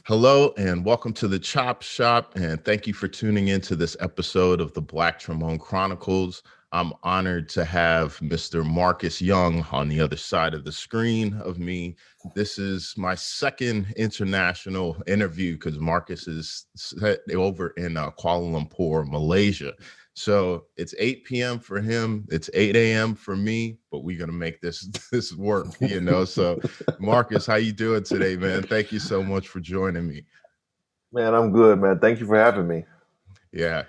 Hello and welcome to the Chop Shop, and thank you for tuning in to this episode of the Black Trombone Chronicles. I'm honored to have Mr. Marques Young on the other side of the screen of me. This is my second international interview because Marques is set over in Kuala Lumpur, Malaysia. So it's 8 p.m. for him. It's 8 a.m. for me, but we're gonna make this work, So Marques, how you doing today, man? Thank you so much for joining me. Man, I'm good, man. Thank you for having me. Yeah.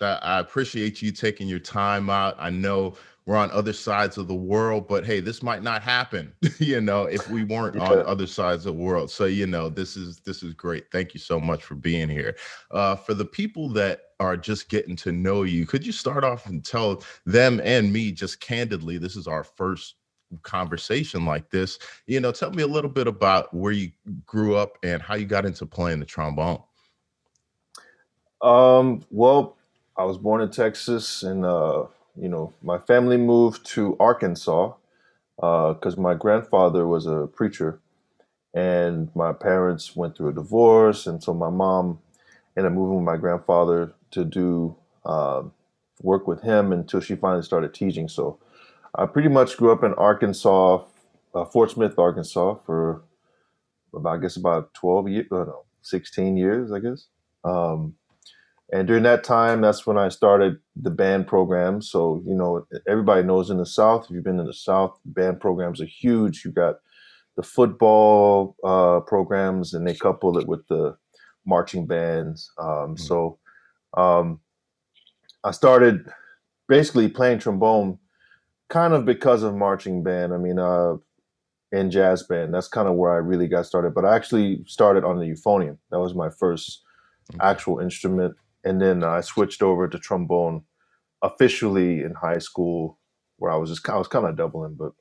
I appreciate you taking your time out. I know we're on other sides of the world, but hey, this might not happen, if we weren't on Yeah. other sides of the world. So, this is great. Thank you so much for being here. For the people that are just getting to know you, could you start off and tell them and me just candidly, this is our first conversation like this, tell me a little bit about where you grew up and how you got into playing the trombone. Well, I was born in Texas, and my family moved to Arkansas because my grandfather was a preacher, and my parents went through a divorce, and so my mom ended up moving with my grandfather to do work with him until she finally started teaching. So I pretty much grew up in Arkansas, Fort Smith, Arkansas, for about, I guess, about 12 years, no, 16 years, I guess. Um, And during that time, that's when I started the band program. So, everybody knows in the South, if you've been in the South, band programs are huge. You got the football programs, and they couple it with the marching bands. Um, I started basically playing trombone kind of because of marching band. I mean, and jazz band. That's kind of where I really got started. But I actually started on the euphonium. That was my first Okay. actual instrument, and then I switched over to trombone officially in high school, where I was kind of doubling, but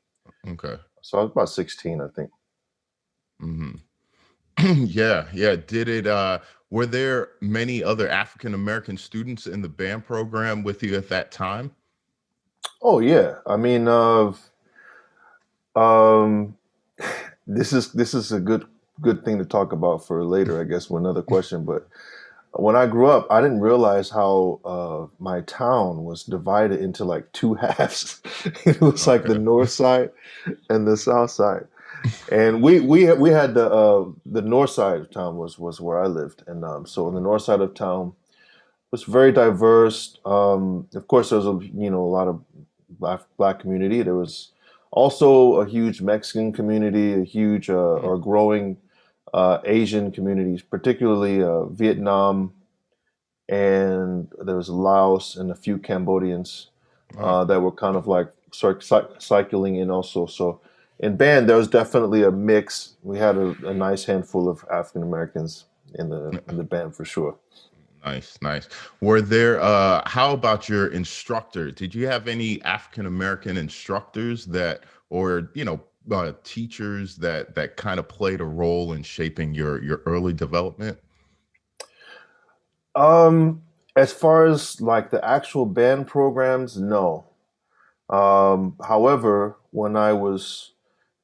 Okay. so I was about 16, I think. hmm yeah. Did it were there many other African American students in the band program with you at that time? Oh yeah, I mean, um, this is a good thing to talk about for later, I guess, for another question. But when I grew up, I didn't realize how my town was divided into like two halves. It was like the Okay. north side and the south side. And we had the north side of town was where I lived, and so in the north side of town was very diverse. Of course, there was a lot of black community. There was also a huge Mexican community, a huge Hmm. or growing Asian communities, particularly Vietnam, and there was Laos and a few Cambodians Oh, that were kind of like cycling in also. So in band, there was definitely a mix. We had a nice handful of African Americans in the band for sure. nice. Were there how about your instructor? Did you have any African American instructors that or teachers that kind of played a role in shaping your early development? Um, as far as like the actual band programs, no. However, when I was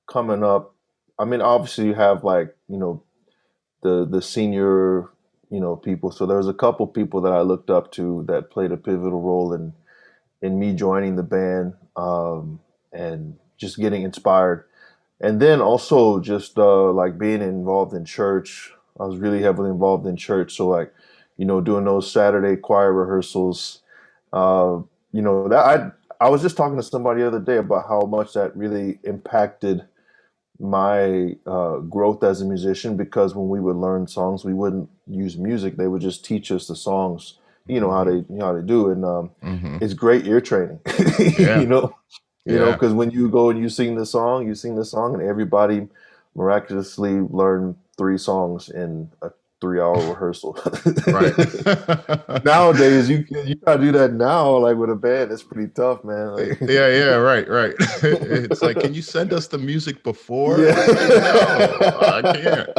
coming up, I mean, obviously you have like, the senior, people. So there was a couple people that I looked up to that played a pivotal role in me joining the band, and just getting inspired. And then also just like being involved in church. I was really heavily involved in church. So like, doing those Saturday choir rehearsals. That I was just talking to somebody the other day about how much that really impacted my growth as a musician, because when we would learn songs, we wouldn't use music. They would just teach us the songs, Hmm. how they do. And Hmm. it's great ear training, Yeah. Yeah. because when you go and you sing the song, and everybody miraculously learned three songs in a 3 hour rehearsal. Right. Nowadays, you try to do that now, like with a band, it's pretty tough, man. Yeah, right. It's like, can you send us the music before? Yeah. Like, no, I can't.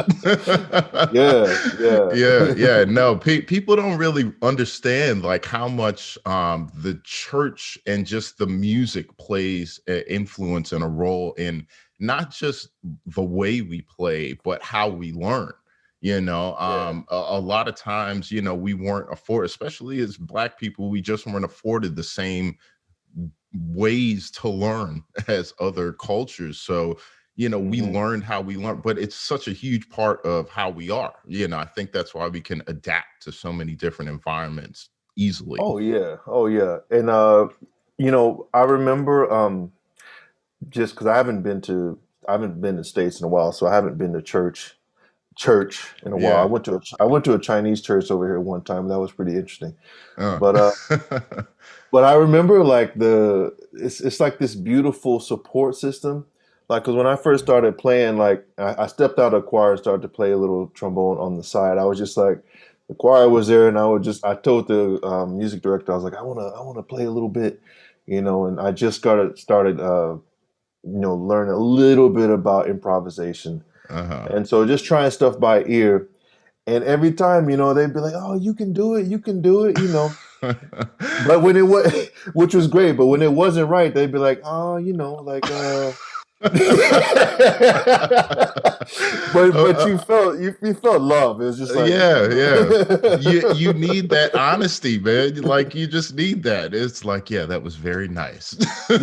Yeah, yeah. Yeah. No, people don't really understand like how much the church and just the music plays an influence and a role in not just the way we play, but how we learn. Yeah. A lot of times, we weren't afforded, especially as Black people, we just weren't afforded the same ways to learn as other cultures. So, we Hmm. learned how we learn, but it's such a huge part of how we are. I think that's why we can adapt to so many different environments easily. Oh yeah. Oh yeah. And I remember just because I haven't been to States in a while, so I haven't been to church in a while. Yeah. I went to a Chinese church over here one time. That was pretty interesting. Uh. But but I remember like it's like this beautiful support system. Like, because when I first started playing, like I stepped out of choir and started to play a little trombone on the side. I was just like, the choir was there, and I told the music director, I was like, I wanna play a little bit, and I just started learn a little bit about improvisation, Uh-huh. and so just trying stuff by ear. And every time, they'd be like, "Oh, you can do it, you can do it." But when it was, which was great, but when it wasn't right, they'd be like, "Oh, like." But you felt love. It was just like, Yeah, yeah. You need that honesty, man. Like, you just need that. It's like, yeah, that was very nice. yeah,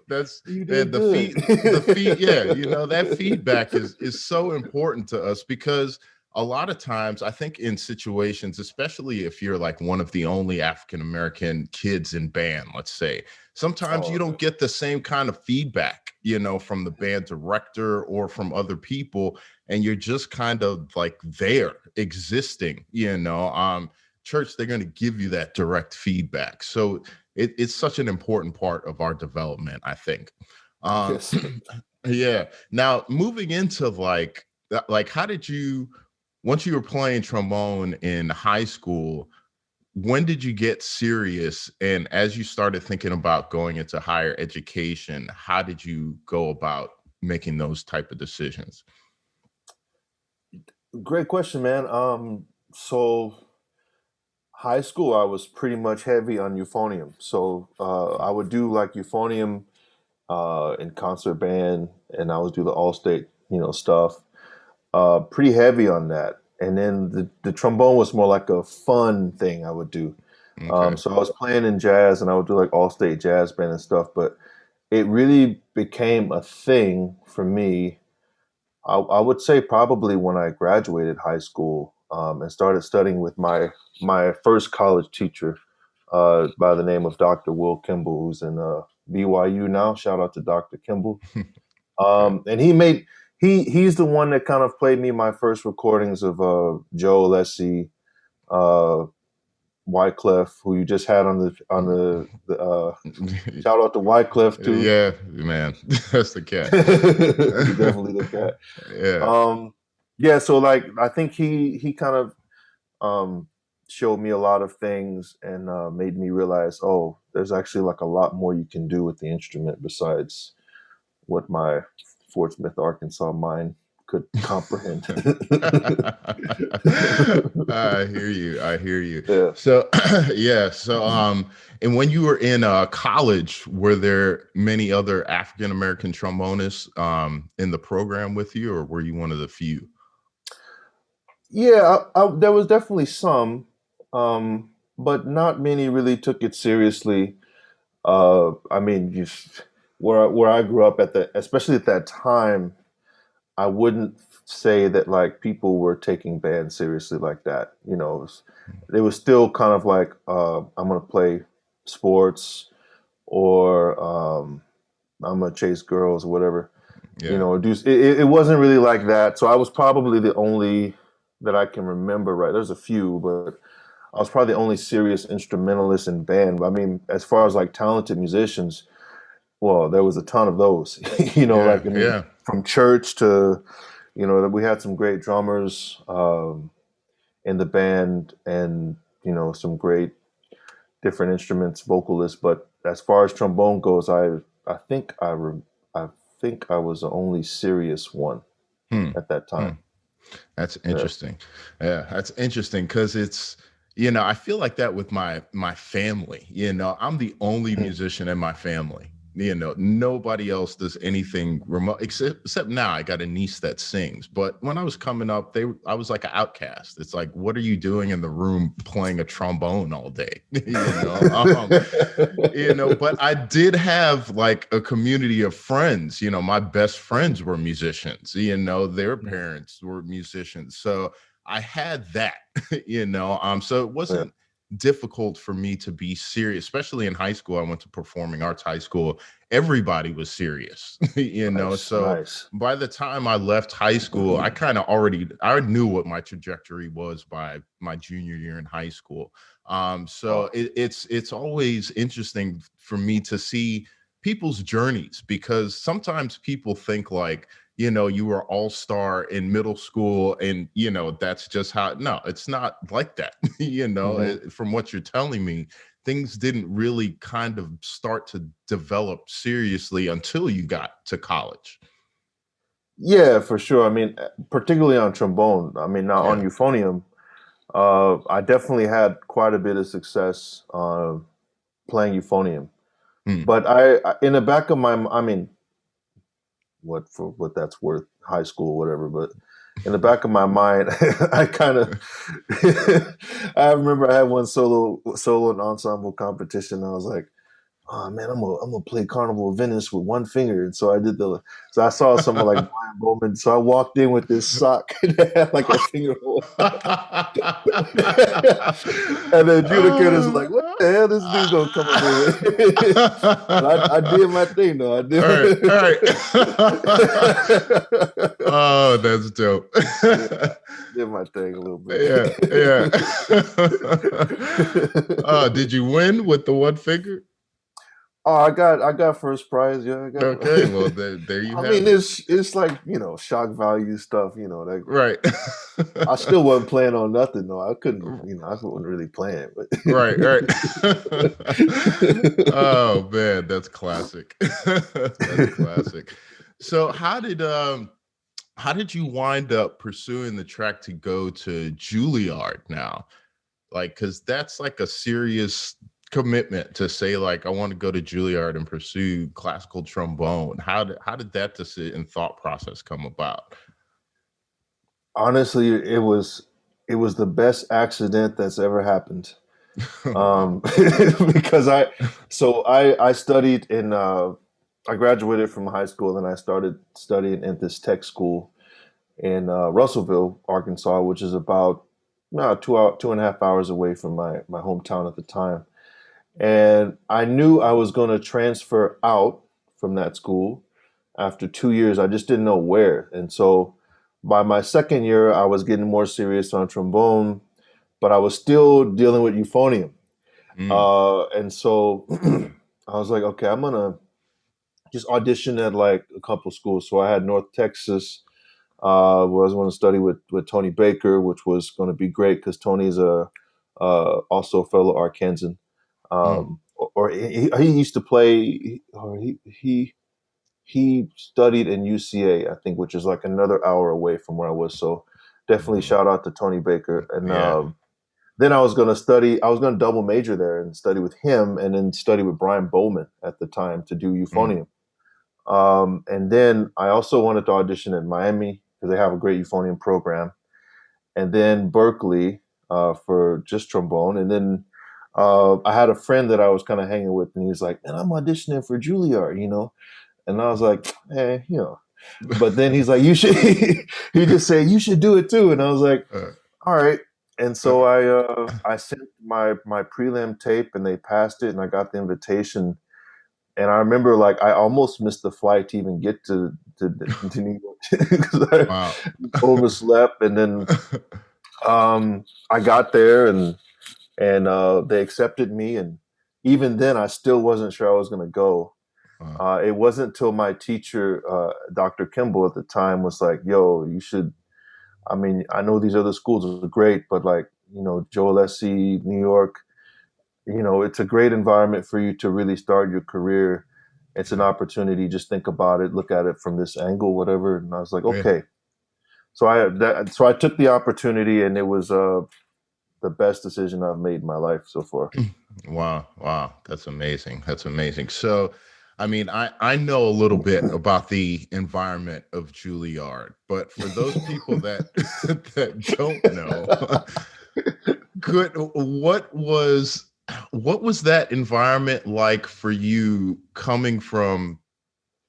That's you and did good. the feed, yeah, that feedback is so important to us, because a lot of times I think in situations, especially if you're like one of the only African American kids in band, let's say, sometimes you Oh, don't get the same kind of feedback, from the band director or from other people. And you're just kind of like there existing, church, they're going to give you that direct feedback. So it's such an important part of our development, I think. Um, yes. yeah. Now, moving into like, how did you, once you were playing trombone in high school, when did you get serious? And as you started thinking about going into higher education, how did you go about making those type of decisions? Great question, man. So high school, I was pretty much heavy on euphonium. So I would do like euphonium in concert band, and I would do the all state, stuff. Pretty heavy on that. And then the trombone was more like a fun thing I would do. Okay. So I was playing in jazz, and I would do like all state jazz band and stuff. But it really became a thing for me. I would say probably when I graduated high school, and started studying with my first college teacher, by the name of Dr. Will Kimball, who's in BYU now. Shout out to Dr. Kimball. Okay. And he's the one that kind of played me my first recordings of Joe Alessi, uh, Wyclef, who you just had on the shout out to Wyclef too. Yeah, man, that's the cat. Definitely the cat. Yeah. Yeah, so like I think he kind of um, showed me a lot of things, and made me realize, oh, there's actually like a lot more you can do with the instrument besides what my Fort Smith, Arkansas mind could comprehend. I hear you. I hear you. Yeah. So, yeah. So, and when you were in college, were there many other African American trombonists in the program with you, or were you one of the few? Yeah, there was definitely some, but not many really took it seriously. I mean, where I grew up especially at that time, I wouldn't say that like people were taking band seriously like that. It was still kind of like I'm gonna play sports, or I'm gonna chase girls or whatever. Yeah. It wasn't really like that. So I was probably the only that I can remember. Right, there's a few, but I was probably the only serious instrumentalist in band. I mean, as far as like talented musicians, well, there was a ton of those. Yeah. Like I mean, Yeah. from church to that we had some great drummers in the band, and some great different instruments, vocalists. But as far as trombone goes, I think I think I was the only serious one Hmm. at that Hmm. time. That's Yeah. interesting. Yeah, that's interesting because it's, I feel like that with my family. I'm the only Mhm. musician in my family. Nobody else does anything remote except now I got a niece that sings. But when I was coming up, I was like an outcast. It's like, what are you doing in the room playing a trombone all day? But I did have like a community of friends. My best friends were musicians, their parents were musicians. So I had that, so it wasn't difficult for me to be serious, especially in high school. I went to performing arts high school. Everybody was serious, so by the time I left high school, I kind of I knew what my trajectory was by my junior year in high school. It's always interesting for me to see people's journeys, because sometimes people think like, you were all-star in middle school and, that's just how, no, it's not like that. From what you're telling me, things didn't really kind of start to develop seriously until you got to college. Yeah, for sure. I mean, particularly on trombone. I mean, now on euphonium, I definitely had quite a bit of success playing euphonium. But in the back of I mean, what that's worth, high school, whatever. But in the back of my mind, I remember I had one solo and ensemble competition. And I was like, oh man, I'm gonna play Carnival of Venice with one finger. And so I saw someone like Brian Bowman. So I walked in with this sock that had like a finger hole. And the adjudicators were like, what the hell this dude's gonna come up with? But I did my thing though. I did. All right. Oh, that's dope. Did my thing a little bit. Yeah. Did you win with the one finger? Oh, I got first prize. Yeah, okay. Well, there you have it. I mean, it's like, shock value stuff. That right. I still wasn't playing on nothing though. I couldn't. I wasn't really playing. But right. Oh man, that's classic. That's classic. So how did you wind up pursuing the track to go to Juilliard now? Like, because that's like a serious commitment to say, like, I want to go to Juilliard and pursue classical trombone. How did that decision and thought process come about? Honestly, it was the best accident that's ever happened. Because I studied in I graduated from high school and I started studying at this tech school in Russellville, Arkansas, which is about 2.5 hours away from my hometown at the time. And I knew I was going to transfer out from that school after 2 years. I just didn't know where. And so by my second year, I was getting more serious on trombone, but I was still dealing with euphonium. And so I was like, okay, I'm going to just audition at like a couple schools. So I had North Texas, where I was going to study with Tony Baker, which was going to be great because Tony's also a fellow Arkansan. Or he used to play, or he studied in UCA, I think, which is like another hour away from where I was. So definitely shout out to Tony Baker. And then I was going to double major there and study with him, and then study with Brian Bowman at the time to do euphonium. And then I also wanted to audition in Miami because they have a great euphonium program, and then Berkeley for just trombone, and then. I had a friend that I was kind of hanging with, and he was like, "Man, I'm auditioning for Juilliard," And I was like, "Hey, But then he's like, "You should." He just said, "You should do it too," and I was like, "All right." And so I sent my prelim tape, and they passed it, and I got the invitation. And I remember, like, I almost missed the flight to even get to New York because I overslept, and then I got there and they accepted me, and even then I still wasn't sure I was going to go. It wasn't until my teacher, Dr. Kimball at the time, was like, yo, you should, I mean, I know these other schools are great, but like, Joel Essie, New York, it's a great environment for you to really start your career. It's an opportunity. Just think about it, look at it from this angle, whatever. And I was like, okay. So I took the opportunity, and it was the best decision I've made in my life so far. Wow. That's amazing. So I mean, I know a little bit about the environment of Juilliard, but for those people that that don't know, could what was that environment like for you coming from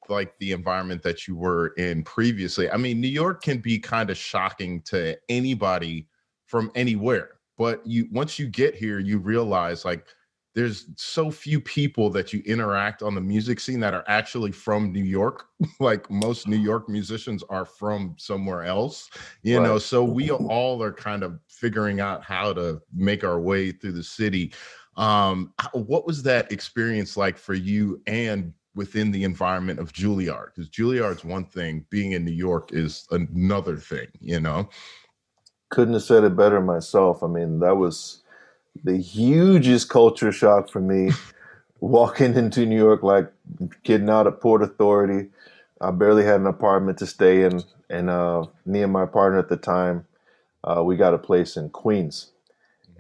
like the environment that you were in previously? I mean, New York can be kind of shocking to anybody from anywhere, but you once you get here, you realize like there's so few people that you interact on the music scene that are actually from New York. Like most New York musicians are from somewhere else, you know. Right. So we all are kind of figuring out how to make our way through the city. What was that experience like for you and within the environment of Juilliard? Because Juilliard's one thing, being in New York is another thing, you know? Couldn't have said it better myself. I mean, that was the hugest culture shock for me walking into New York, like getting out of Port Authority. I barely had an apartment to stay in, and me and my partner at the time, we got a place in Queens,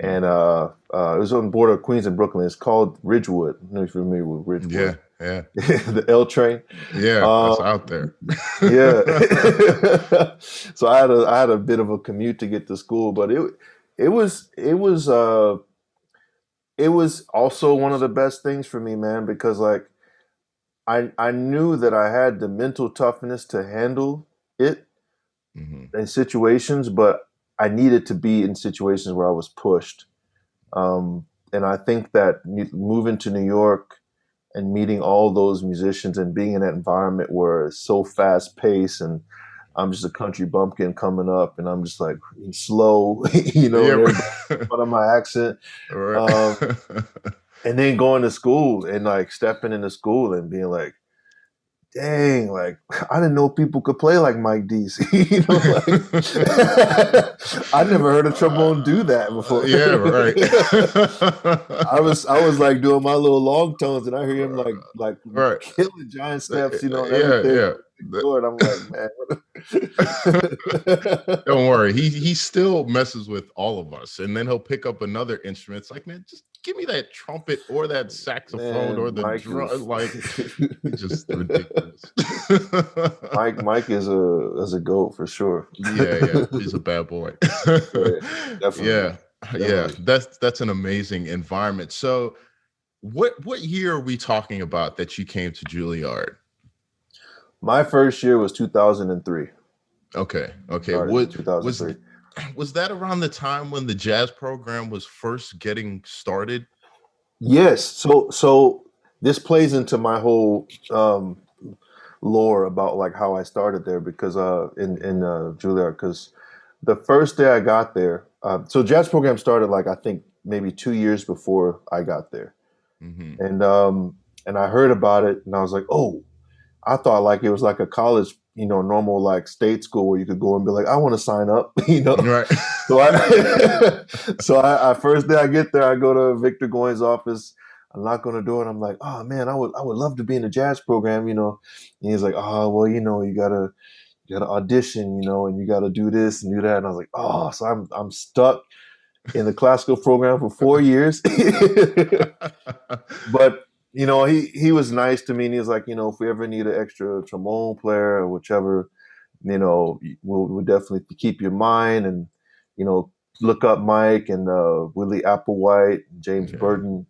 Mhm. and it was on the border of Queens and Brooklyn. It's called Ridgewood. I don't know if you're familiar with Ridgewood, Yeah, yeah, the L train. yeah. That's Um, out there. yeah. So I had a bit of a commute to get to school, but it was also one of the best things for me, man, because like I knew that I had the mental toughness to handle it Mhm. in situations, but I needed to be in situations where I was pushed. And I think that moving to New York and meeting all those musicians and being in that environment where it's so fast paced and I'm just a country bumpkin coming up and I'm just like slow, and Yeah. everybody makes fun of my accent. Right. Um, and then going to school and like stepping into school and being like, dang, like I didn't know people could play like Mike Deese. Like I never heard a trombone do that before. Yeah, right. I was like doing my little long tones, and I hear him like Right. killing giant steps, and Yeah, everything. yeah. And I'm like, man. Don't worry, he still messes with all of us, and then he'll pick up another instrument. It's like, man, just give me that trumpet or that saxophone or Man, the Mike drum. is Like, he's just ridiculous. Mike is a goat for sure. Yeah, yeah, he's a bad boy. Yeah, definitely, Yeah, yeah, definitely. that's an amazing environment. So, what year are we talking about that you came to Juilliard? My first year was 2003. Okay, okay. Started in What was 2003. was that around the time when the jazz program was first getting started? Yes. So this plays into my whole lore about like how I started there because in Juilliard because the first day I got there, so jazz program started like I think maybe 2 years before I got there, Hmm. and and I heard about it and I was like, oh, I thought like it was like a college, normal like state school where you could go and be like, I want to sign up, Right. So I, so I first day I get there, I go to Victor Goins' office. I knock on the door and I'm like, oh man, I would love to be in the jazz program. And he's like, oh well, you gotta audition, and you gotta do this and do that. And I was like, oh, so I'm stuck in the classical program for 4 years. But he was nice to me, and he was like, if we ever need an extra trombone player or whichever, we'll definitely keep you in mind, and you know, look up Mike and Willie Applewhite, James Yeah, Burton,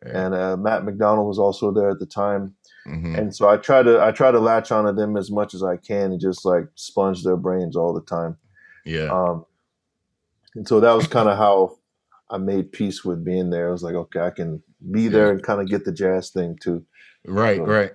yeah. and Matt McDonald was also there at the time. Hmm. And so I try to latch onto them as much as I can and just like sponge their brains all the time. Yeah. Um, and so that was kind of how I made peace with being there. I was like, okay, I can be Yeah. there and kind of get the jazz thing too. Right, So right.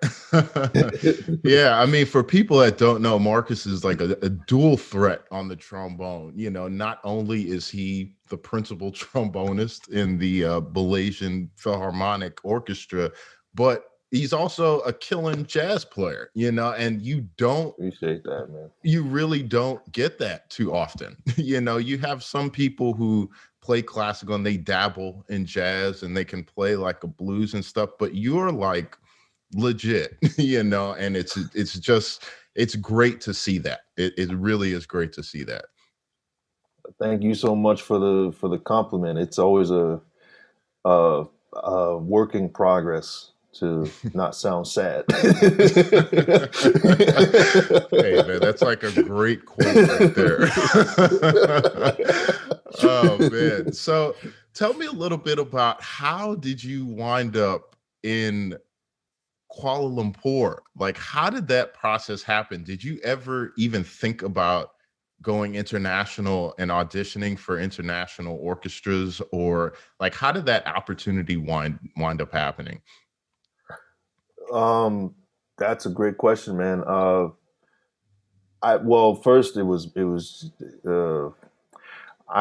Yeah, I mean, for people that don't know, Marcus is like a dual threat on the trombone. You know, not only is he the principal trombonist in the Malaysian Philharmonic Orchestra, but he's also a killing jazz player, you know, and appreciate that, man. you really don't get that too often. You know, you have some people who play classical and they dabble in jazz and they can play like a blues and stuff, but you're like legit, you know, and it's great to see that. It really is great to see that. Thank you so much for the compliment. It's always a work in progress to not sound sad. Hey man, that's like a great quote right there. Oh man. So tell me a little bit about how did you wind up in Kuala Lumpur? Like, how did that process happen? Did you ever even think about going international and auditioning for international orchestras, or like how did that opportunity wind up happening? Um, that's a great question, man. Well, first uh,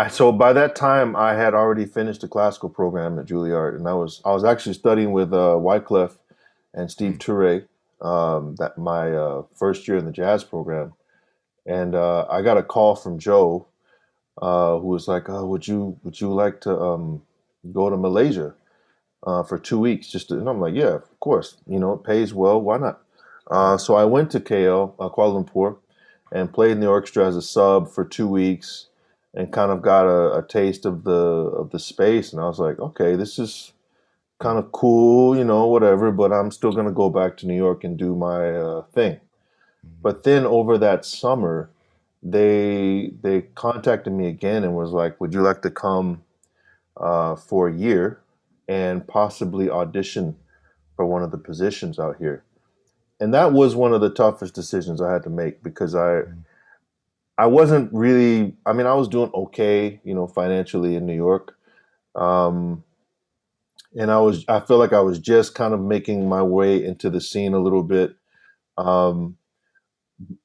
so by that time I had already finished the classical program at Juilliard, and I was actually studying with Wyclef and Steve Mm, Toure, that my first year in the jazz program, and I got a call from Joe, who was like, would you like to go to Malaysia for 2 weeks? And I'm like, yeah, of course. It pays well. Why not? mm, So I went to KL, Kuala Lumpur, and played in the orchestra as a sub for 2 weeks, and kind of got a taste of the space. And I was like, okay, this is kind mm, of cool, whatever. But I'm still gonna go back to New York and do my thing. mm, But then over that summer, they contacted me again and was like, would you like to come for a year and possibly audition for one of the positions out here? And that was one of the toughest decisions I had to make, because mm. I wasn't really, I mean, I was doing okay, financially in New York. Um, and I feel like I was just kind of making my way into the scene a little bit. Um,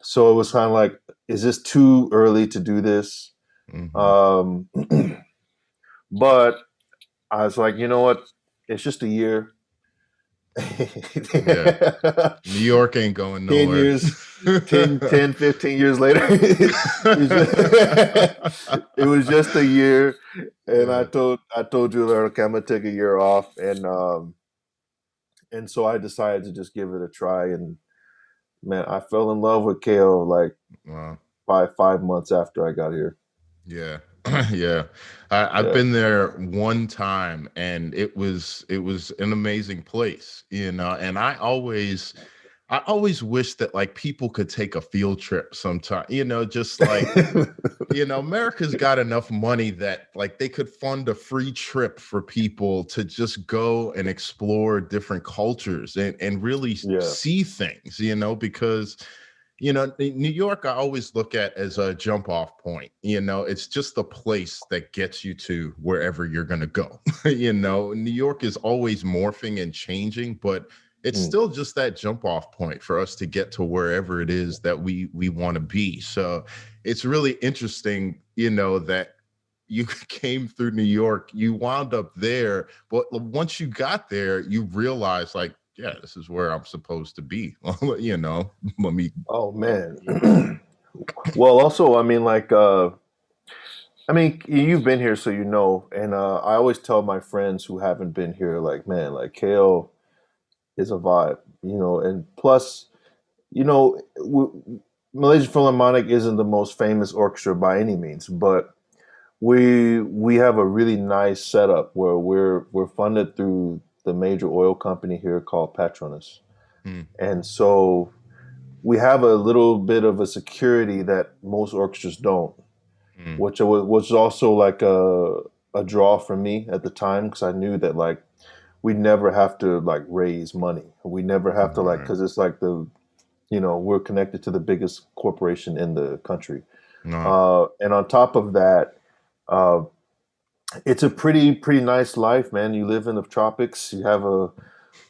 so it was kind of like, is this too early to do this? Mhm. Um, but I was like, you know what? It's just a year. Yeah. New York ain't going 10 nowhere. years, 15 years later, it was just a year. And Yeah. I told you, okay, I'm gonna take a year off. And so I decided to just give it a try. And man, I fell in love with KO like Wow. five months after I got here. Yeah. Yeah. I've Yeah. been there one time and it was an amazing place, and I always wish that like people could take a field trip sometime, just like America's got enough money that like they could fund a free trip for people to just go and explore different cultures and really Yeah. see things, because New York I always look at as a jump off point. It's just the place that gets you to wherever you're going to go. New York is always morphing and changing, but it's Mm. still just that jump off point for us to get to wherever it is that we want to be. So it's really interesting, that you came through New York, you wound up there, but once you got there, you realize like, yeah, this is where I'm supposed to be. Let me. Oh man. Well, also, I mean, like, I mean, you've been here, so you know. And I always tell my friends who haven't been here, like, man, like KO is a vibe, And plus, Malaysian Philharmonic isn't the most famous orchestra by any means, but we have a really nice setup where we're funded through the major oil company here called Petronas, Mm, and so we have a little bit of a security that most orchestras don't, mm, which was also like a draw for me at the time, because I knew that like we never have to like raise money. We never have to like, right. because it's like we're connected to the biggest corporation in the country. No. And on top of that, uh, it's a pretty nice life, man. You live in the tropics. You have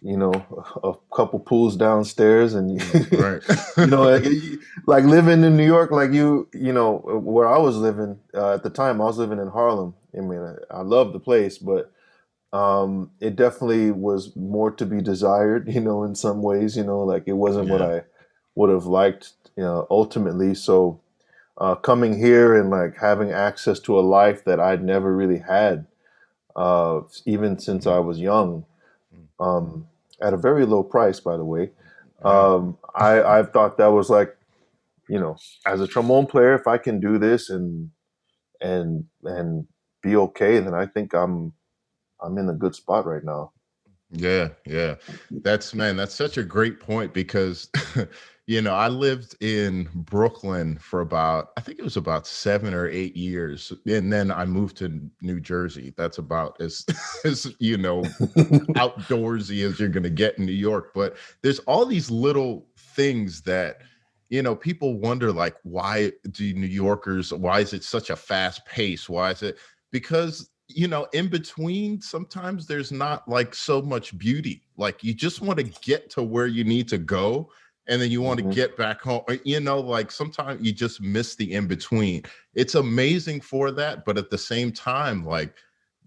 you know, a couple pools downstairs, and Right. you know, like living in New York, like where I was living at the time, I was living in Harlem. I mean, I love the place, but it definitely was more to be desired, in some ways, like it wasn't what Yeah. I would have liked, ultimately. So coming here and like having access to a life that I'd never really had, even since Mm, I was young, mm, um, at a very low price, by the way. yeah. I've thought that was like, as a trombone player, if I can do this and be okay, then I think I'm in a good spot right now. Yeah, yeah. That's such a great point because I lived in Brooklyn for about, I think it was about 7 or 8 years. And then I moved to New Jersey. That's about as as outdoorsy as you're gonna get in New York. But there's all these little things that people wonder, like, why do New Yorkers, why is it such a fast pace? Why is it? Because in between, sometimes there's not like so much beauty. Like, you just want to get to where you need to go, and then you want to Hmm. get back home. Like, sometimes you just miss the in between. It's amazing for that, but at the same time, like,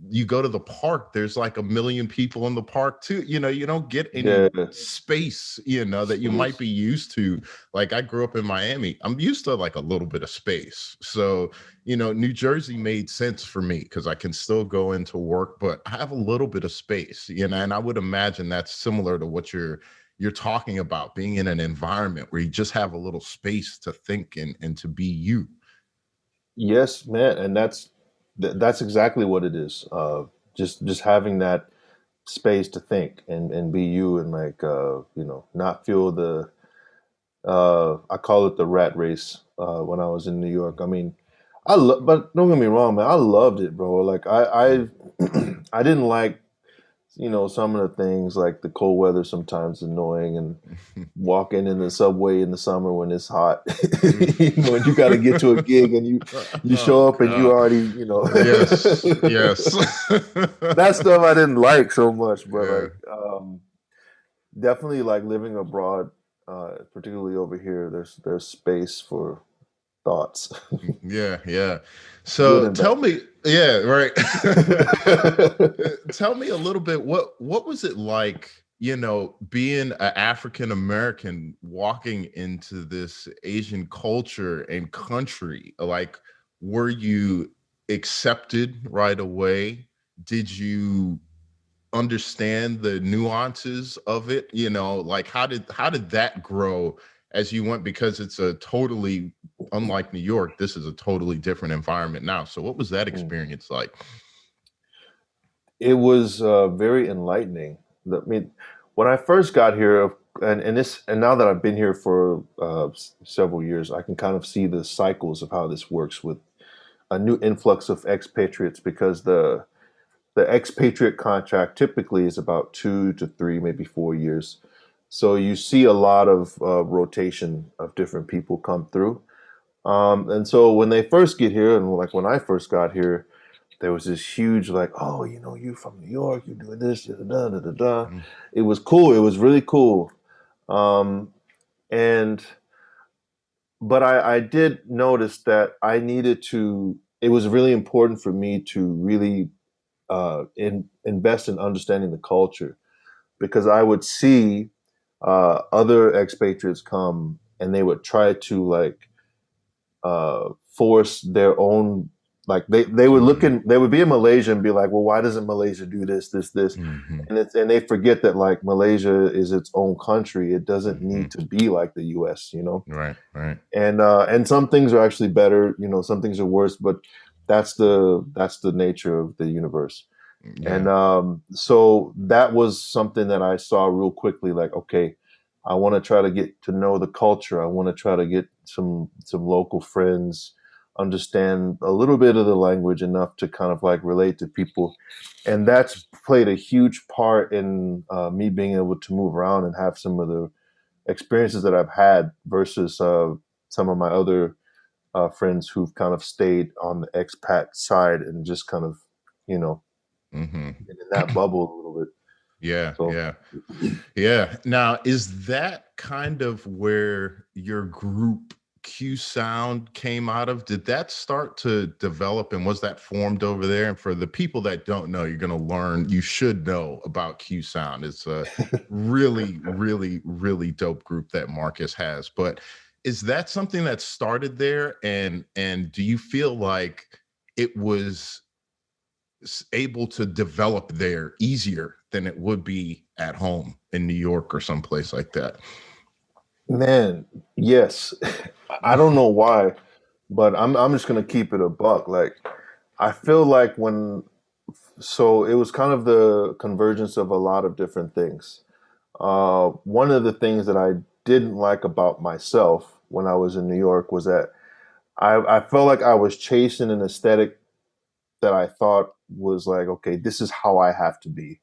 you go to the park, there's like a million people in the park too. You don't get any Yeah, space, that you might space. be used to. Like, I grew up in Miami. I'm used to like a little bit of space. So New Jersey made sense for me because I can still go into work, but I have a little bit of space, and I would imagine that's similar to what you're talking about, being in an environment where you just have a little space to think and to be you. Yes, man, and that's exactly what it is. Just having that space to think and be you, and like not feel the I call it the rat race when I was in New York. I mean, but don't get me wrong, man, I loved it, bro. Like I I didn't like some of the things, like the cold weather sometimes annoying, and walking in the subway in the summer when it's hot. And you got to get to a gig, and you Oh show up and you God. already Yes, yes. that stuff I didn't like so much. But Yeah. like definitely like living abroad, particularly over here, there's space for thoughts, Yeah, yeah. good So and bad. tell me, yeah, right. Tell me a little bit, what was it like, being an African American walking into this Asian culture and country? Like, were you accepted right away? Did you understand the nuances of it? Like, how did that grow as you went? Because it's a totally, unlike New York, this is a totally different environment now. So what was that Mm. experience like? It was very enlightening. I mean, when I first got here, and now that I've been here for several years, I can kind of see the cycles of how this works with a new influx of expatriates, because the expatriate contract typically is about 2 to 3, maybe 4 years. So you see a lot of rotation of different people come through. And so when they first get here, and like when I first got here, there was this huge like, oh, you from New York, you're doing this, da da da da da. Mm, It was cool. It was really cool. Um, and but I did notice that I needed to. It was really important for me to really invest in understanding the culture, because I would see other expatriates come, and they would try to like force their own, like they would look mhm, in, they would be in Malaysia and be like, well, why doesn't Malaysia do this, mhm, and they forget that like Malaysia is its own country. It doesn't mhm. need to be like the US. Right, right. And some things are actually better, some things are worse, but that's the nature of the universe. And Yeah. so that was something that I saw real quickly, like, okay, I want to try to get to know the culture. I want to try to get some local friends, understand a little bit of the language enough to kind of like relate to people. And that's played a huge part in me being able to move around and have some of the experiences that I've had versus some of my other friends who've kind of stayed on the expat side and just kind of, you know, Hmm. been in that bubble a little bit. Yeah, So yeah. Yeah. Now, is that kind of where your group QSound came out of? Did that start to develop, and was that formed over there? And for the people that don't know, you're going to learn, you should know about QSound. It's a really, really, really dope group that Marcus has. But is that something that started there? And do you feel like it was able to develop there easier than it would be at home in New York or someplace like that? man, yes. I don't know why, but I'm just gonna keep it a buck. Like I feel like when So it was kind of the convergence of a lot of different things. One of the things that I didn't like about myself when I was in New York was that I felt like I was chasing an aesthetic that I thought was like, okay, this is how I have to be.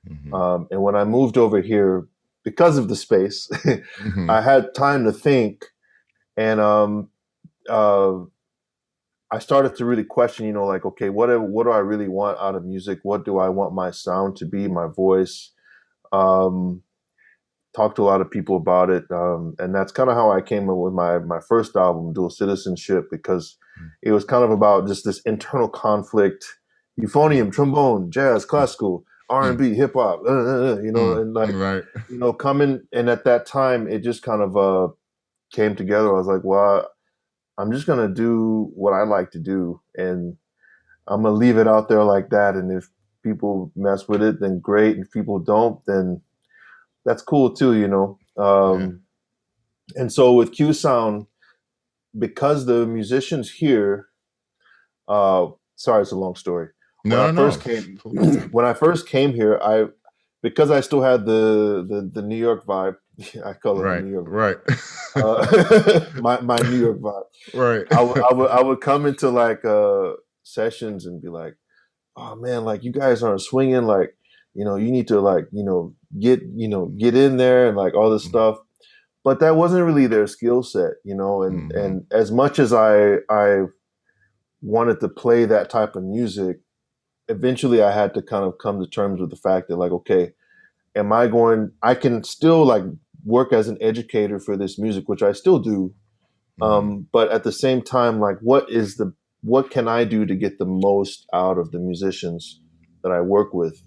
Hmm. And when I moved over here, because of the space, Hmm. I had time to think, and uh, I started to really question, like, okay, what do I really want out of music? What do I want my sound to be, my voice? Um, Talked to a lot of people about it, and that's kind of how I came up with my first album, Dual Citizenship, because it was kind of about just this internal conflict: euphonium, trombone, jazz, classical, R&B, hip hop, and like, Right. coming. And at that time, it just kind of came together. I was like, well, I'm just gonna do what I like to do, and I'm gonna leave it out there like that. And if people mess with it, then great. And if people don't, then that's cool too. Yeah. And so with QSound, because the musicians here, sorry, it's a long story. When I No, first no. came, Please. when I first came here, because I still had the New York vibe. I call it the Right. New York Right. vibe. My New York vibe. Right. I would come into like sessions and be like, oh man, like you guys aren't swinging, like, you need to like, get in there and like all this stuff. But that wasn't really their skill set. And Mm-hmm. as much as I wanted to play that type of music, eventually I had to kind of come to terms with the fact that, like, okay, I can still like work as an educator for this music, which I still do. Hmm. But at the same time, like, what can I do to get the most out of the musicians that I work with?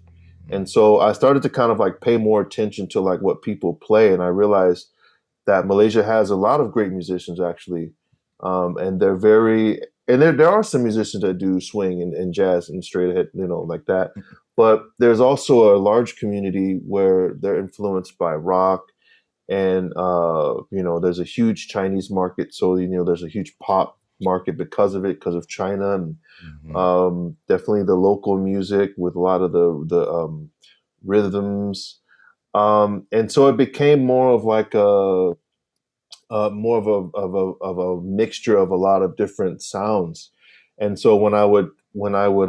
And so I started to kind of like pay more attention to like what people play, and I realized that Malaysia has a lot of great musicians actually, and there are some musicians that do swing and jazz and straight ahead, like that. But there's also a large community where they're influenced by rock, and there's a huge Chinese market, so there's a huge pop market because of it, because of China, and Hmm. definitely the local music with a lot of the rhythms. And so it became more of a mixture of a lot of different sounds. And so when I would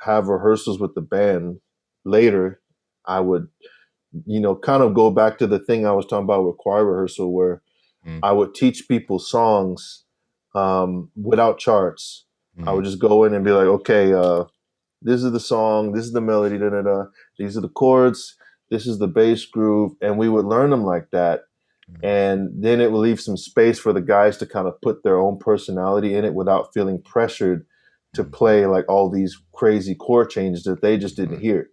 have rehearsals with the band later, I would kind of go back to the thing I was talking about with choir rehearsal, where I would teach people songs without charts. I Hmm. would just go in and be like, okay, this is the song, this is the melody, da da da. These are the chords, this is the bass groove, and we would learn them like that. And then it will leave some space for the guys to kind of put their own personality in it without feeling pressured to play like all these crazy chord changes that they just didn't hear.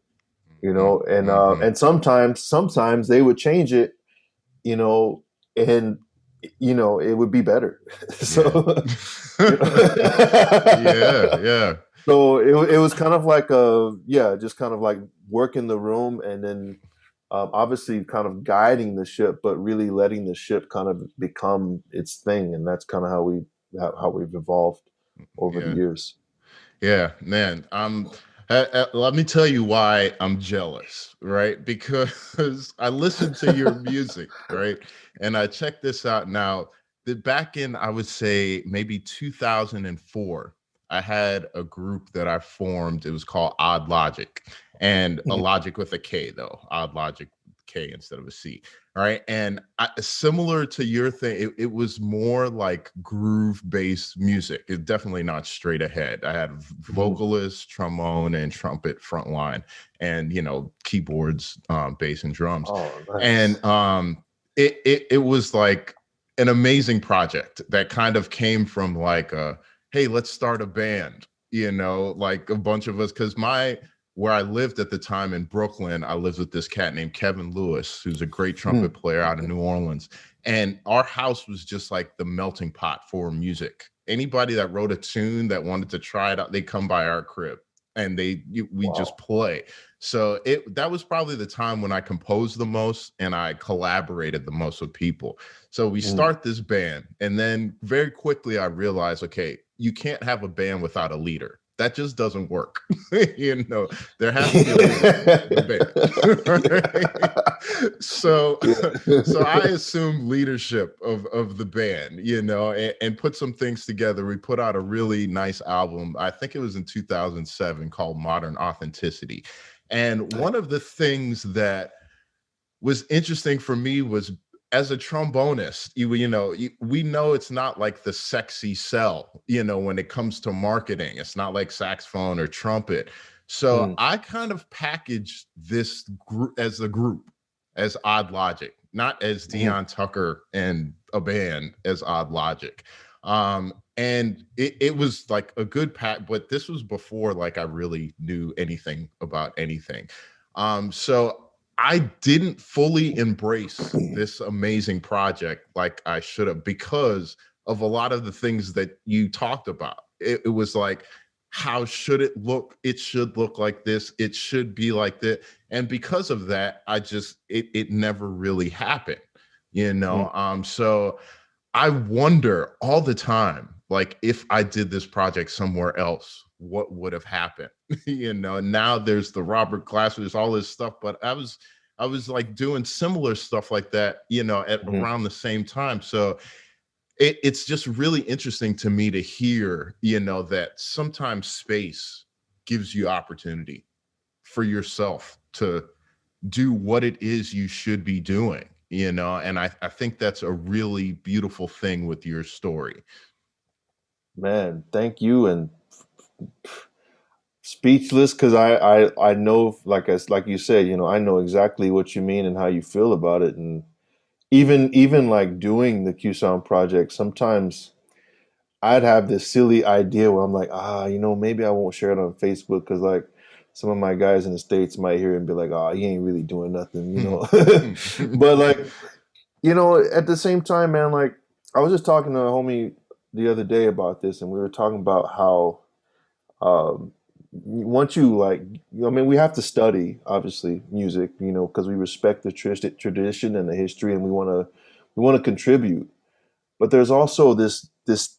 And sometimes they would change it, you know and it would be better. Yeah. So you Yeah. know Yeah. so it was kind of like just kind of like working the room, and then obviously kind of guiding the ship, but really letting the ship kind of become its thing. And that's kind of how we've evolved over the Yeah. years. Yeah, man. Let me tell you why I'm jealous, right? Because I listen to your music, right? And I check this out now. That back in, I would say maybe 2004, I had a group that I formed. It was called Odd Logic, and a logic with a K though. Odd Logic K instead of a C. All right. And similar to your thing, it was more like groove based music. It's definitely not straight ahead. I had Mhm. vocalist, trombone, and trumpet frontline, and, keyboards, bass, and drums. Oh, nice. And it was like an amazing project that kind of came from like hey, let's start a band, like a bunch of us, because where I lived at the time in Brooklyn, I lived with this cat named Kevin Lewis, who's a great trumpet Mhm. player out of New Orleans. And our house was just like the melting pot for music. Anybody that wrote a tune that wanted to try it out, they come by our crib and we just Wow. play. So that was probably the time when I composed the most and I collaborated the most with people. So we Mm. start this band, and then very quickly I realized, okay, you can't have a band without a leader. That just doesn't work. You know, there has to be a leader in the band. Right? So, so I assumed leadership of the band, you know, and put some things together. We put out a really nice album. I think it was in 2007 called Modern Authenticity. And one of the things that was interesting for me was, as a trombonist, we know it's not like the sexy sell, you know, when it comes to marketing. It's not like saxophone or trumpet. So Mm, I kind of packaged this group as Odd Logic, not as mhm. Dion Tucker and a band, as Odd Logic. And it was like a good pack, but this was before like I really knew anything about anything. So I didn't fully embrace this amazing project like I should have, because of a lot of the things that you talked about. It was like, how should it look? It should look like this. It should be like that. And because of that, it never really happened, you Mm. know? So I wonder all the time, like, if I did this project somewhere else, what would have happened? You know, now there's the Robert Glasser, there's all this stuff, but I was like doing similar stuff like that, you know, at Mhm. around the same time. So it's just really interesting to me to hear, you know, that sometimes space gives you opportunity for yourself to do what it is you should be doing, you know. And I think that's a really beautiful thing with your story. Man, thank you, and speechless because I know, like you said, you know, I know exactly what you mean and how you feel about it. And even like doing the QSound project, sometimes I'd have this silly idea where I'm like, you know, maybe I won't share it on Facebook because like some of my guys in the States might hear it and be like, he ain't really doing nothing, you know. But like, you know, at the same time, man, like I was just talking to a homie the other day about this, and we were talking about how once you like, I mean, we have to study obviously music, you know, because we respect the tradition and the history, and we want to contribute. But there's also this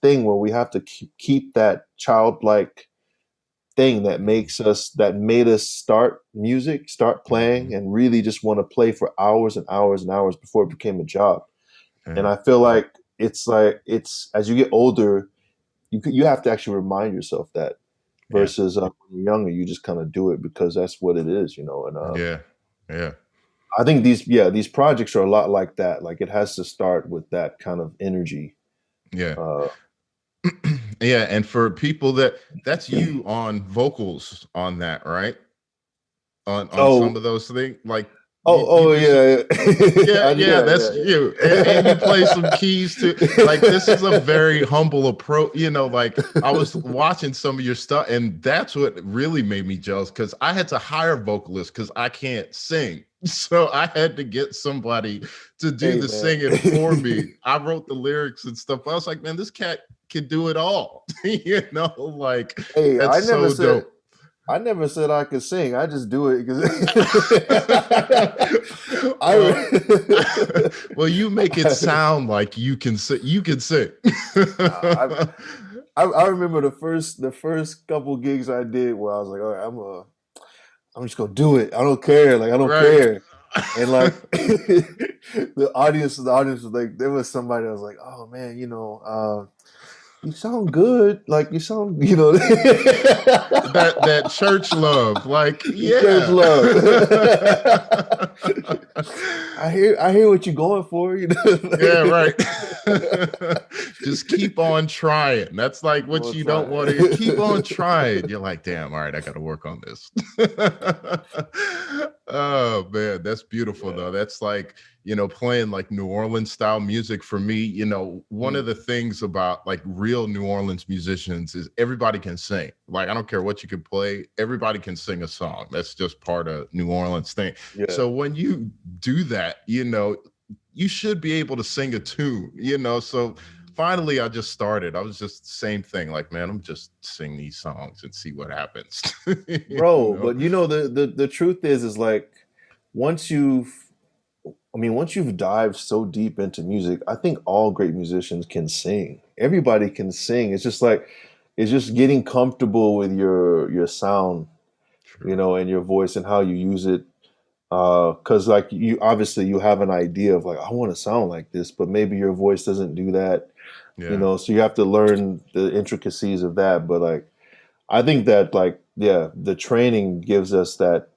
thing where we have to keep that childlike thing that made us start music, start playing, Mhm. and really just want to play for hours and hours and hours before it became a job. And Yeah, I feel like it's as you get older, you have to actually remind yourself that yeah, versus when you're younger, you just kind of do it because that's what it is, you know. And yeah, yeah, I think these projects are a lot like that. Like it has to start with that kind of energy. yeah. Uh, Yeah, and for people that's you on vocals on that, right? On some oh, of those things, like you oh do some. yeah, Yeah, yeah, yeah, that's yeah, you. And you play some keys too. Like, this is a very humble approach, you know, like I was yeah. watching some of your stuff, and that's what really made me jealous, because I had to hire vocalists because I can't sing. So I had to get somebody to do Hey the man. singing for me. I wrote the lyrics and stuff. I was like, man, this cat can do it all. You know, like, Hey, that's so dope. I never said I could sing. I just do it because Well, I, well, you make it sound like you can sing. You can sing. I, I remember the first couple gigs I did where I was like, all right, I'm just gonna do it. I don't care. Like I don't Right. care. And like the audience was like, there was somebody that was like, oh man, you know, you sound good. Like you sound, you know, That church love, like, the church yeah. love. I hear what you're going for, you know. Yeah, right. Just keep on trying. That's like Keep what on you don't want to keep on trying. trying. You're like, damn, all right, I got to work on this. Oh man, that's beautiful Yeah. though. That's like, you know, playing like New Orleans style music for me. You know, one Mm. of the things about like real New Orleans musicians is everybody can sing. Like, I don't care what you can play, everybody can sing a song. That's just part of New Orleans thing. Yeah. So when you do that, you know, you should be able to sing a tune, you know. So finally I just started. I was just the same thing, like, man, I'm just sing these songs and see what happens. You Bro, know? but you know the truth is like once you've once you've dived so deep into music, I think all great musicians can sing. Everybody can sing. It's just like it's just getting comfortable with your sound, you True. know, and your voice and how you use it. Because like you obviously you have an idea of like I want to sound like this, but maybe your voice doesn't do that, you Yeah. know. So you have to learn the intricacies of that. But like I think that like yeah, the training gives us that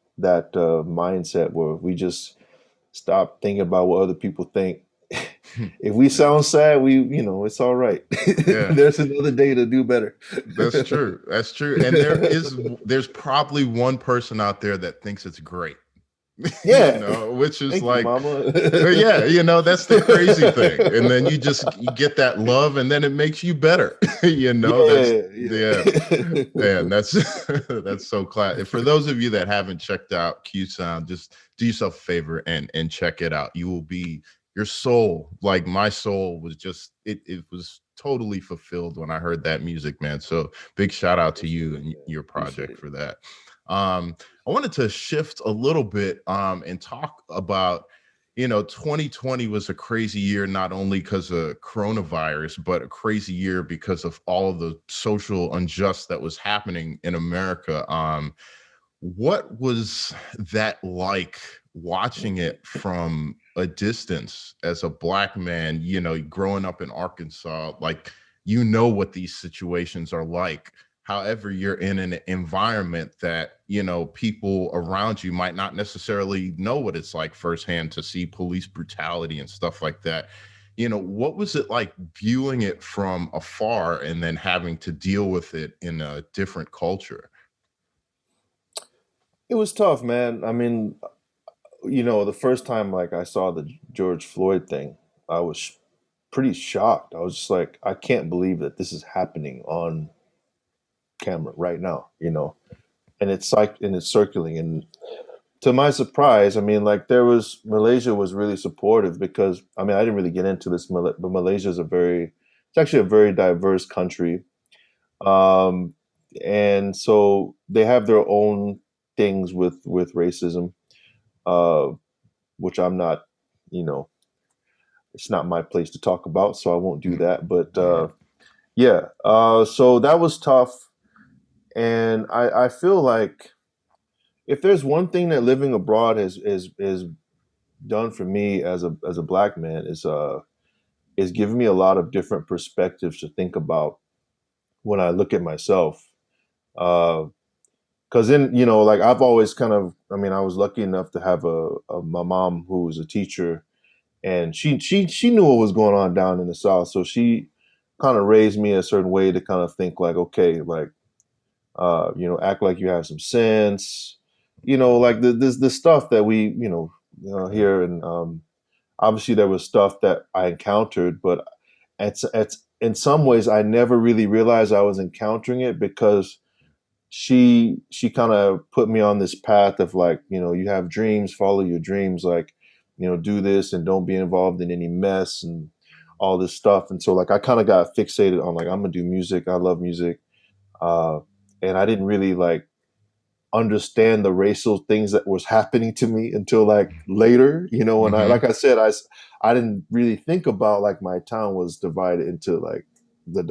mindset where we just stop thinking about what other people think. If we Yeah. sound sad, we you know it's all right. Yeah. There's another day to do better. That's true. That's true. And there's probably one person out there that thinks it's great. Yeah. Which is Thank you, like, Mama. yeah, that's the crazy thing. And then you get that love, and then it makes you better. That's Yeah, yeah, yeah. man. That's that's so class. For those of you that haven't checked out QSound, just do yourself a favor and check it out. You will be your soul, like my soul, was just it was totally fulfilled when I heard that music, man. So big shout out to Appreciate you it, and man. your Appreciate project it. for that. I wanted to shift a little bit and talk about, 2020 was a crazy year, not only because of coronavirus, but a crazy year because of all of the social unjust that was happening in America. What was that like watching it from a distance as a Black man, growing up in Arkansas? Like, what these situations are like. However, you're in an environment that, people around you might not necessarily know what it's like firsthand to see police brutality and stuff like that. What was it like viewing it from afar and then having to deal with it in a different culture? It was tough, man. I mean, you know, the first time like I saw the George Floyd thing, I was pretty shocked. I was just like, I can't believe that this is happening on camera right now, you know. And it's circulating. And to my surprise, I mean, like there was Malaysia was really supportive because I mean, I didn't really get into this, but Malaysia is it's actually a very diverse country. Um, and so they have their own things with racism, uh, which I'm not, you know, it's not my place to talk about, so I won't do Mm, that. But right. yeah, so that was tough, and I feel like if there's one thing that living abroad has done for me as a black man is giving me a lot of different perspectives to think about when I look at myself. Because in you know like I've always kind of I mean I was lucky enough to have my mom who was a teacher and she knew what was going on down in the South, so she kind of raised me a certain way to kind of think like, okay, like you know, act like you have some sense, you know, like the stuff that we you know here and obviously there was stuff that I encountered, but it's in some ways I never really realized I was encountering it because she kind of put me on this path of like, you know, you have dreams, follow your dreams, like, you know, do this and don't be involved in any mess and all this stuff. And so like I kind of got fixated on like I'm gonna do music. I love music. Uh and I didn't really like understand the racial things that was happening to me until like later, you know, when I Mm-hmm. like I said, I didn't really think about like my town was divided into like the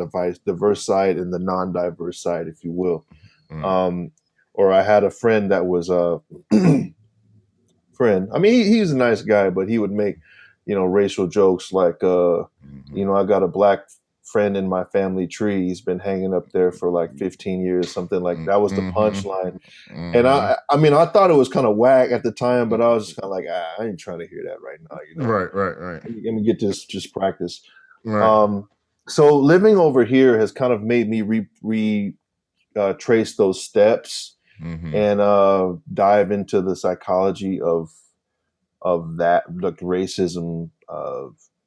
diverse side and the non-diverse side, if you will. Mm, um, or I had a friend that was a friend. I mean, he was a nice guy, but he would make, you know, racial jokes like, mhm, you know, I got a black friend in my family tree. He's been hanging up there for like 15 years, something like mm, that was the mhm, punchline. And mhm. I mean, I thought it was kind of whack at the time, but I was just kind of like, I ain't trying to hear that right now, you know. Right, right, right, Let me get this just practice. right. Um, so living over here has kind of made me trace those steps Mhm, and dive into the psychology of that, like racism,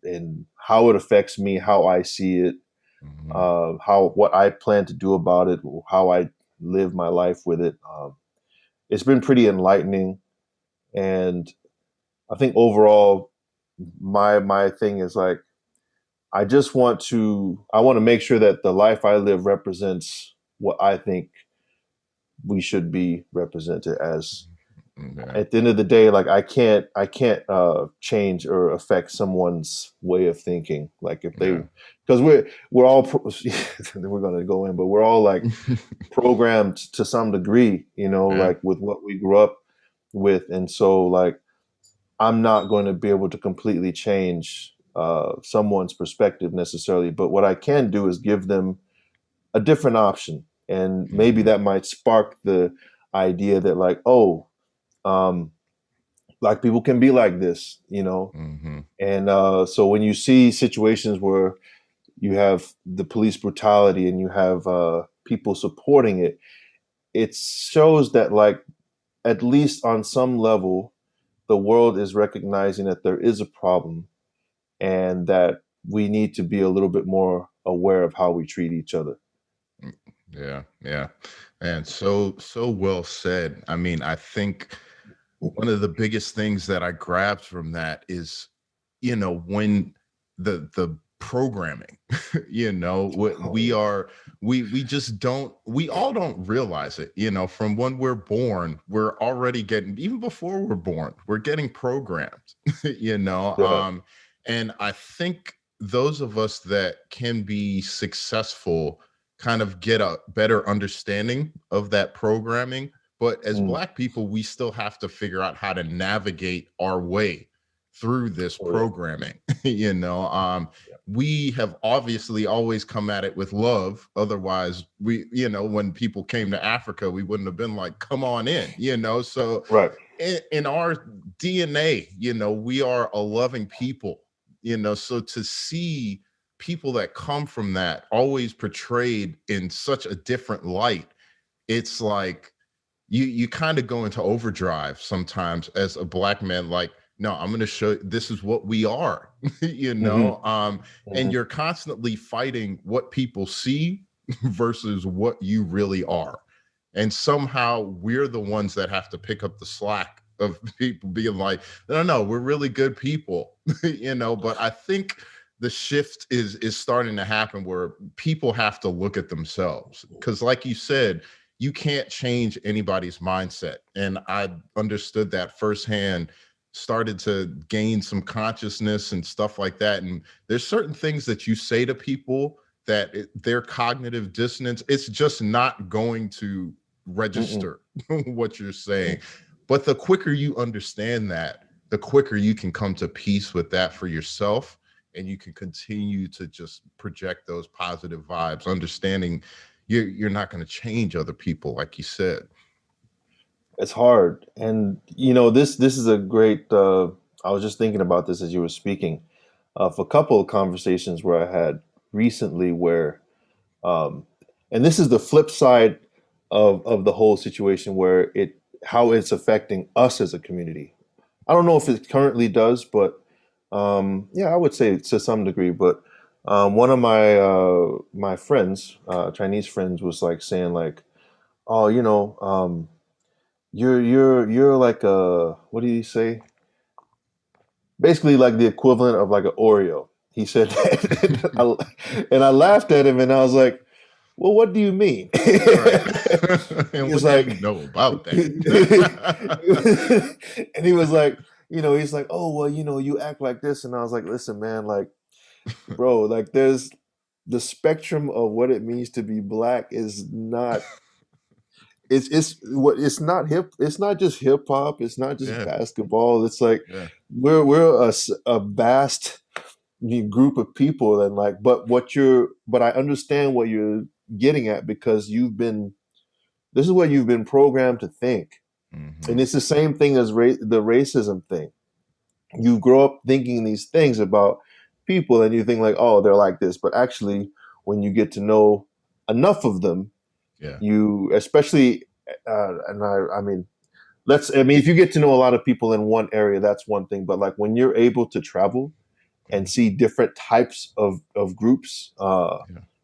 and how it affects me, how I see it, mhm. how what I plan to do about it, how I live my life with it. It's been pretty enlightening, and I think overall, my thing is like I want to make sure that the life I live represents what I think we should be represented as. Okay. At the end of the day, like I can't change or affect someone's way of thinking. Like if they, Yeah. because we're all we're gonna go in, but we're all like programmed to some degree, Yeah. like with what we grew up with, and so like I'm not going to be able to completely change someone's perspective necessarily, but what I can do is give them a different option, and maybe Hmm. that might spark the idea that like, oh, um, black people can be like this. Hmm. And so when you see situations where you have the police brutality and you have people supporting it, it shows that like at least on some level, the world is recognizing that there is a problem and that we need to be a little bit more aware of how we treat each other. Yeah. Yeah. And so well said. I mean, I think one of the biggest things that I grabbed from that is, when the programming, we Oh are, we just don't, we all don't realize it, from when we're born, we're already getting, even before we're born, we're getting programmed, you know. yeah. And I think those of us that can be successful kind of get a better understanding of that programming. But as Mm. Black people, we still have to figure out how to navigate our way through this Oh yeah. programming. We have obviously always come at it with love. Otherwise, when people came to Africa, we wouldn't have been like, come on in. So Right. in our DNA, we are a loving people, so to see people that come from that always portrayed in such a different light, it's like you kind of go into overdrive sometimes as a Black man, like, no, I'm going to show this is what we are, Hmm. and Hmm. you're constantly fighting what people see versus what you really are. And somehow we're the ones that have to pick up the slack of people being like, no, no, we're really good people, but I think the shift is starting to happen where people have to look at themselves, because like you said, you can't change anybody's mindset. And I understood that firsthand, started to gain some consciousness and stuff like that. And there's certain things that you say to people that their cognitive dissonance, it's just not going to Mm-mm. register what you're saying. But the quicker you understand that, the quicker you can come to peace with that for yourself. And you can continue to just project those positive vibes, understanding you're not going to change other people, like you said. It's hard, and this is a great. I was just thinking about this as you were speaking of a couple of conversations where I had recently, where, um, and this is the flip side of the whole situation, where how it's affecting us as a community. I don't know if it currently does, but yeah, I would say to some degree. But one of my friends, Chinese friends, was like saying like, oh, you're like a, what do you say? Basically like the equivalent of like an Oreo. He said that. And I laughed at him and I was like, well, what do you mean? Right. And He's what do you like, know about and that? he was like, he's like, oh, well, you act like this. And I was like, listen, man, like, bro, like there's the spectrum of what it means to be Black is not, it's not it's not just hip hop, it's not just Yeah. basketball. It's like Yeah. we're a vast group of people, and like, but I understand what you're getting at, because this is what you've been programmed to think. And Hmm. it's the same thing as the racism thing. You grow up thinking these things about people and you think like, oh, they're like this, but actually when you get to know enough of them, Yeah. you especially and I mean, if you get to know a lot of people in one area, that's one thing, but like when you're able to travel and see different types of groups, Yeah.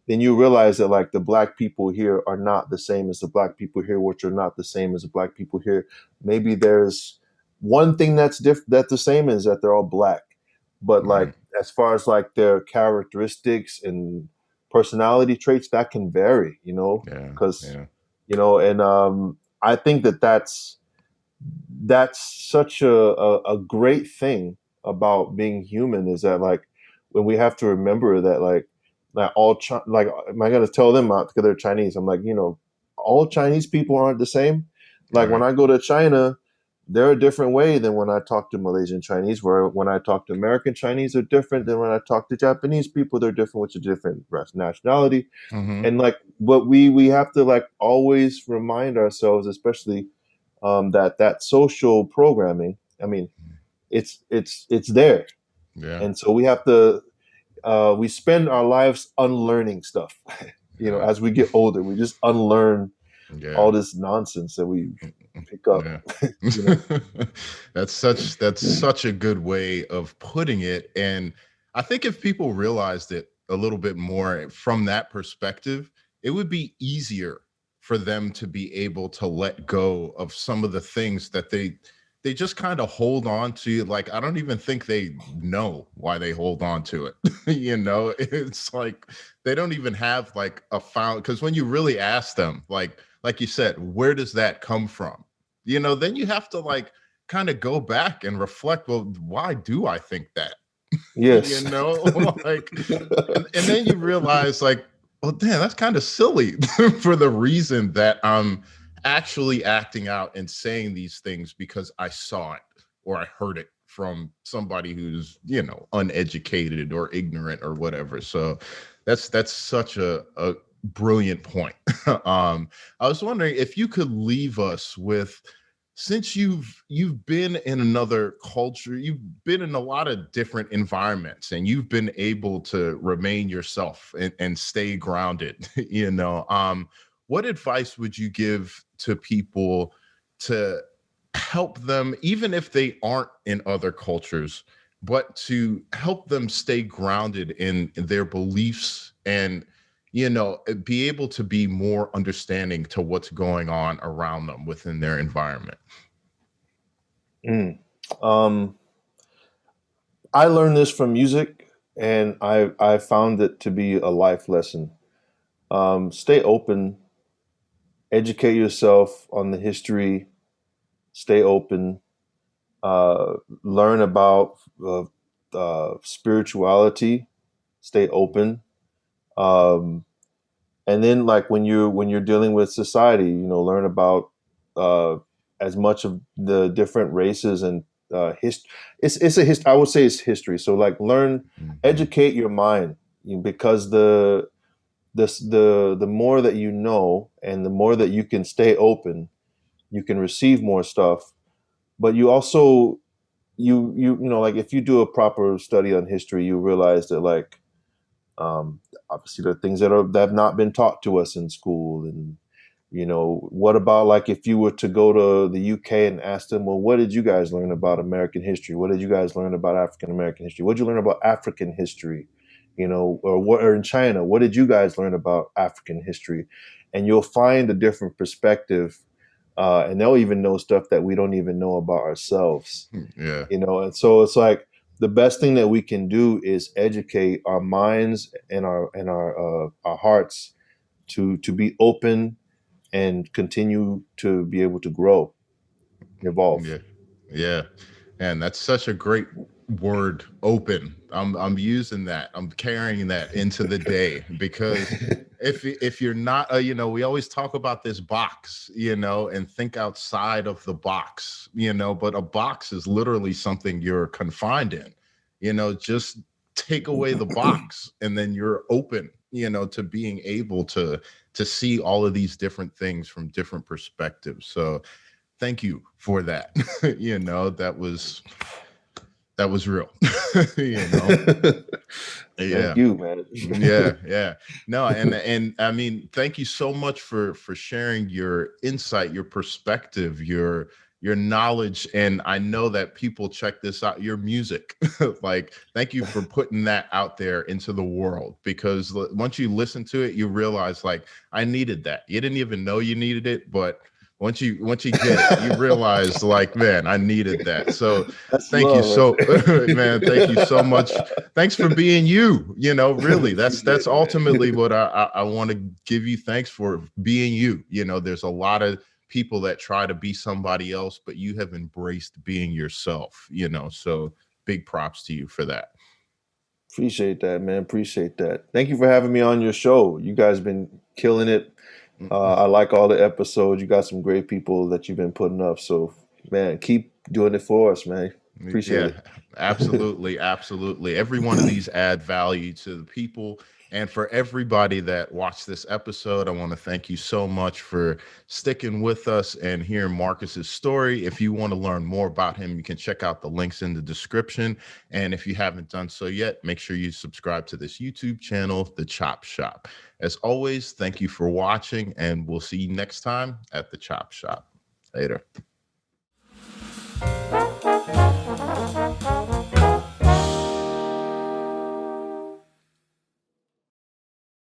then you realize that like the Black people here are not the same as the Black people here, which are not the same as the Black people here. Maybe there's one thing that's the same, is that they're all Black, but Right. like as far as like their characteristics and personality traits, that can vary, Yeah. because Yeah. and I think that that's such a great thing about being human, is that like when we have to remember that like like, am I going to tell them out because they're Chinese? I'm like, all Chinese people aren't the same. Like when Right. I go to China, they're a different way than when I talk to Malaysian Chinese. Where when I talk to American Chinese, they're different than when I talk to Japanese people. They're different, which is different nationality. Mm-hmm. And like what we have to like always remind ourselves, especially that social programming, I mean, it's there. Yeah. And so we have to we spend our lives unlearning stuff. Yeah. As we get older, we just unlearn Yeah. all this nonsense that we pick up. Yeah. you know That's such a good way of putting it. And I think if people realized it a little bit more from that perspective, it would be easier for them to be able to let go of some of the things that they just kind of hold on to. Like, I don't even think they know why they hold on to it. It's like they don't even have like a found, because when you really ask them, like you said, where does that come from? Then you have to like kind of go back and reflect, well, why do I think that? you yes. know like and then you realize like, well, damn, that's kind of silly for the reason that I'm actually acting out and saying these things because I saw it or I heard it from somebody who's uneducated or ignorant or whatever. So that's such a brilliant point. I was wondering if you could leave us with, since you've been in another culture, you've been in a lot of different environments, and you've been able to remain yourself and stay grounded. What advice would you give to people to help them, even if they aren't in other cultures, but to help them stay grounded in their beliefs and be able to be more understanding to what's going on around them within their environment? Mm. Um, I learned this from music, and I found it to be a life lesson. Stay open, educate yourself on the history, stay open, uh, learn about spirituality, stay open. Um, and then like when you're dealing with society, learn about uh, as much of the different races and history. It's a I would say it's history. So like learn, Mhm. educate your mind, because the more that you know and the more that you can stay open, you can receive more stuff. But you also like if you do a proper study on history, you realize that like obviously there are things that have not been taught to us in school. And what about like if you were to go to the UK and ask them, well, what did you guys learn about American history? What did you guys learn about African American history? What did you learn about African history? Or in China, what did you guys learn about African history? And you'll find a different perspective, and they'll even know stuff that we don't even know about ourselves. Yeah. And so it's like the best thing that we can do is educate our minds and our hearts to be open and continue to be able to grow, evolve. Yeah. Yeah. And that's such a great word, open. I'm using that. I'm carrying that into the day, because if you're not we always talk about this box, and think outside of the box, but a box is literally something you're confined in. Just take away the box and then you're open, to being able to see all of these different things from different perspectives. So thank you for that. That was real. you know Thank yeah. you, man. Yeah. No, and I mean, thank you so much for sharing your insight, your perspective, your knowledge. And I know that people check this out, your music. Like, thank you for putting that out there into the world, because once you listen to it, you realize like, I needed that. You didn't even know you needed it, but once you get it, you realize like, man, I needed that. So That's thank you love so right man, thank you so much. there. Thanks for being you. Really, that's Appreciate it, ultimately man. what I want to give you thanks for, being you. There's a lot of people that try to be somebody else, but you have embraced being yourself, you know, so big props to you for that. Appreciate that, man. Appreciate that. Thank you for having me on your show. You guys been killing it. I like all the episodes. You got some great people that you've been putting up. So, man, keep doing it for us, man. Appreciate Yeah, it. absolutely, absolutely. Every one of these add value to the people. And for everybody that watched this episode, I want to thank you so much for sticking with us and hearing Marcus's story. If you want to learn more about him, you can check out the links in the description. And if you haven't done so yet, make sure you subscribe to this YouTube channel, The Chop Shop. As always, thank you for watching, and we'll see you next time at The Chop Shop. Later.